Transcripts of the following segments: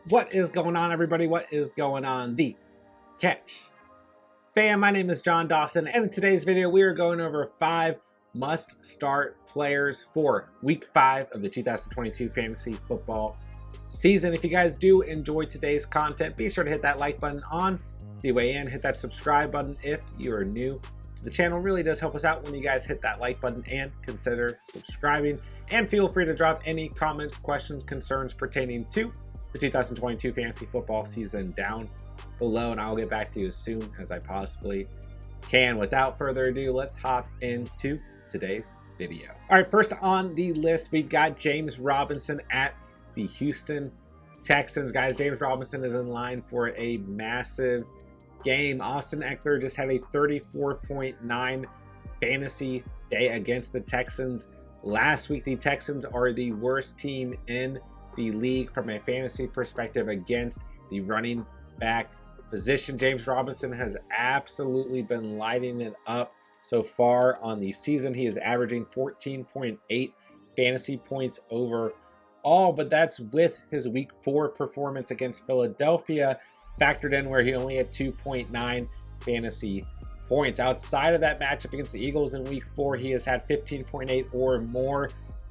What is going on, everybody? What is going on, the Catch fam? My name is John Dawson, and in today's video, we are going over 5 must-start players for Week 5 of the 2022 fantasy football season. If you guys do enjoy today's content, be sure to hit that like button on the way in. Hit that subscribe button if you are new to the channel. It really does help us out when you guys hit that like button and consider subscribing. And feel free to drop any comments, questions, concerns pertaining to the 2022 fantasy football season down below, and I'll get back to you as soon as I possibly can. Without further ado, let's hop into today's video. All right, first on the list, we've got James Robinson at the Houston Texans. Guys, James Robinson is in line for a massive game. Austin Eckler just had a 34.9 fantasy day against the Texans last week. The Texans are the worst team in the league from a fantasy perspective against the running back position. James Robinson has absolutely been lighting it up so far on the season. He is averaging 14.8 fantasy points overall, but that's with his week 4 performance against Philadelphia factored in, where he only had 2.9 fantasy points. Outside of that matchup against the Eagles in week 4, he has had 15.8 or more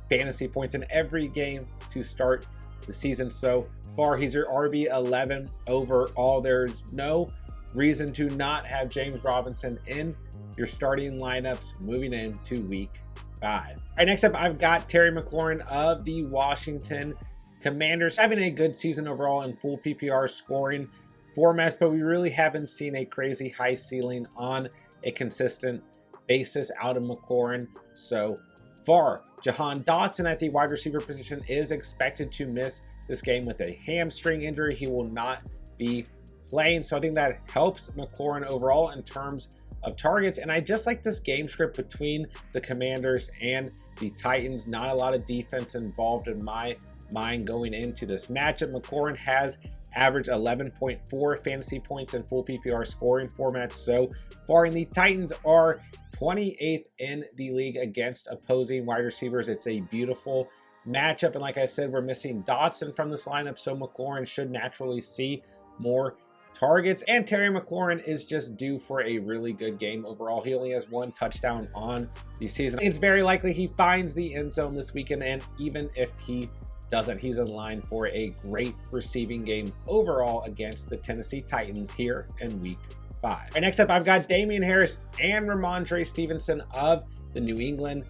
fantasy points in every game to start the season so far. He's your RB11 overall. There's no reason to not have James Robinson in your starting lineups moving into week 5. All right, next up, I've got Terry McLaurin of the Washington Commanders, having a good season overall in full PPR scoring formats, but we really haven't seen a crazy high ceiling on a consistent basis out of McLaurin so far. Jahan Dotson at the wide receiver position is expected to miss this game with a hamstring injury. He will not be playing, so I think that helps McLaurin overall in terms of targets. And I just like this game script between the Commanders and the Titans. Not a lot of defense involved in my mind going into this matchup. McLaurin has averaged 11.4 fantasy points in full PPR scoring formats so far, and the Titans are 28th in the league against opposing wide receivers. It's a beautiful matchup, and like I said, we're missing Dotson from this lineup, so McLaurin should naturally see more targets, and Terry McLaurin is just due for a really good game overall. He only has 1 touchdown on the season. It's very likely he finds the end zone this weekend, and even if he doesn't, he's in line for a great receiving game overall against the Tennessee Titans here in week 5. All right, next up, I've got Damien Harris and Ramondre Stevenson of the New England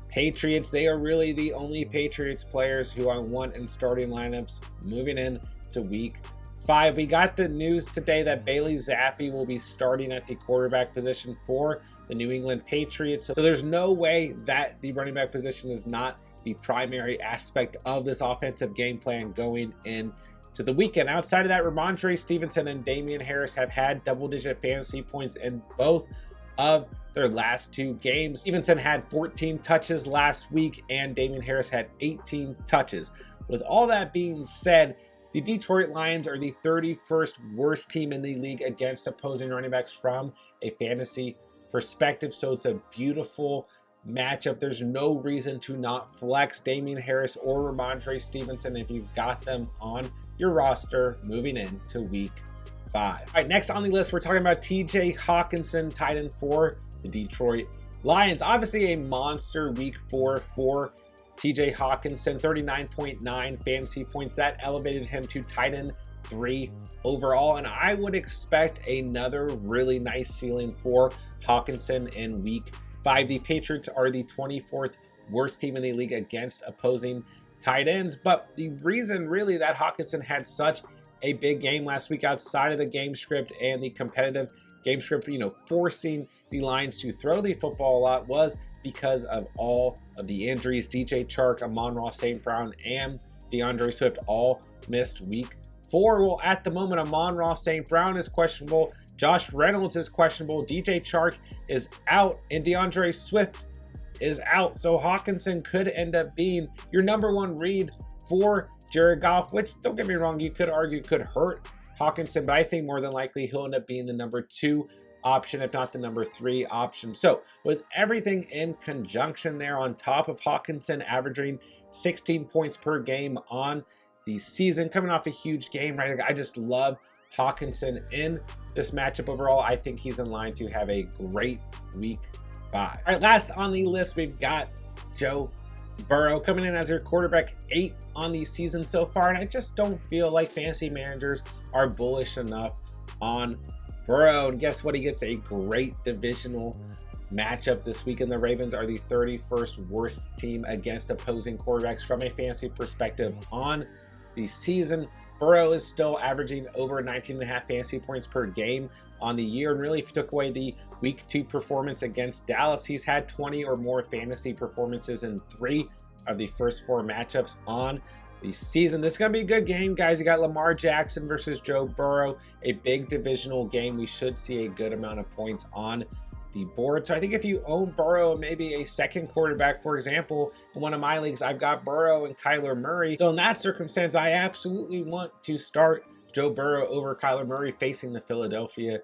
Patriots. They are really the only Patriots players who I want in starting lineups moving in to week 5. We got the news today that Bailey Zappi will be starting at the quarterback position for the New England Patriots. So there's no way that the running back position is not the primary aspect of this offensive game plan going into the weekend. Outside of that, Ramondre Stevenson and Damien Harris have had double-digit fantasy points in both of their last 2 games. Stevenson had 14 touches last week, and Damien Harris had 18 touches. With all that being said, the Detroit Lions are the 31st worst team in the league against opposing running backs from a fantasy perspective, so it's a beautiful matchup. There's no reason to not flex Damien Harris or Ramondre Stevenson if you've got them on your roster moving into week 5. All right, next on the list, we're talking about TJ Hockenson, tight end for the Detroit Lions. Obviously a monster week 4 for TJ Hockenson, 39.9 fantasy points. That elevated him to tight end 3 overall, and I would expect another really nice ceiling for Hockenson in week 5. The Patriots are the 24th worst team in the league against opposing tight ends, but the reason really that Hockenson had such a big game last week, outside of the game script and the competitive game script, forcing the Lions to throw the football a lot, was because of all of the injuries. DJ Chark, Amon-Ra St. Brown, and DeAndre Swift all missed week 4. Well, at the moment, Amon-Ra St. Brown is questionable, Josh Reynolds is questionable, DJ Chark is out, and DeAndre Swift is out. So Hockenson could end up being your number 1 read for Jared Goff, which, don't get me wrong, you could argue could hurt Hockenson, but I think more than likely he'll end up being the number 2 option, if not the number 3 option. So with everything in conjunction there, on top of Hockenson averaging 16 points per game on the season, coming off a huge game, right? I just love Hockenson in this matchup overall. I think he's in line to have a great week 5. All right, last on the list, we've got Joe Burrow coming in as your quarterback 8 on the season so far, and I just don't feel like fantasy managers are bullish enough on Burrow. And guess what? He gets a great divisional matchup this week, and the Ravens are the 31st worst team against opposing quarterbacks from a fantasy perspective on the season. Burrow is still averaging over 19.5 fantasy points per game on the year. And really, if you took away the week 2 performance against Dallas, he's had 20 or more fantasy performances in 3 of the first 4 matchups on the season. This is going to be a good game, guys. You got Lamar Jackson versus Joe Burrow, a big divisional game. We should see a good amount of points on the board. So I think if you own Burrow and maybe a second quarterback, for example, in one of my leagues, I've got Burrow and Kyler Murray. So in that circumstance, I absolutely want to start Joe Burrow over Kyler Murray facing the Philadelphia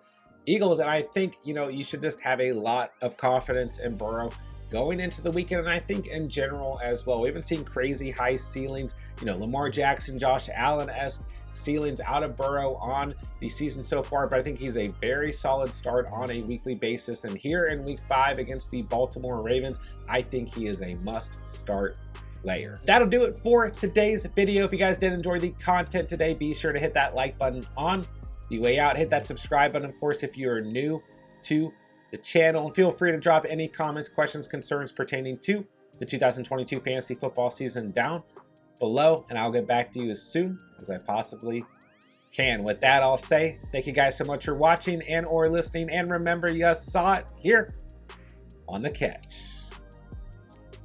Eagles. And I think, you should just have a lot of confidence in Burrow going into the weekend, and I think in general as well. We haven't seen crazy high ceilings, Lamar Jackson, Josh Allen-esque ceilings out of Burrow on the season so far, but I think he's a very solid start on a weekly basis. And here in week 5 against the Baltimore Ravens, I think he is a must-start player. That'll do it for today's video. If you guys did enjoy the content today, be sure to hit that like button on the way out. Hit that subscribe button, of course, if you're new to the channel. And feel free to drop any comments, questions, concerns pertaining to the 2022 fantasy football season down below, and I'll get back to you as soon as I possibly can. With that, I'll say thank you guys so much for watching and or listening, and remember, you guys saw it here on The Catch.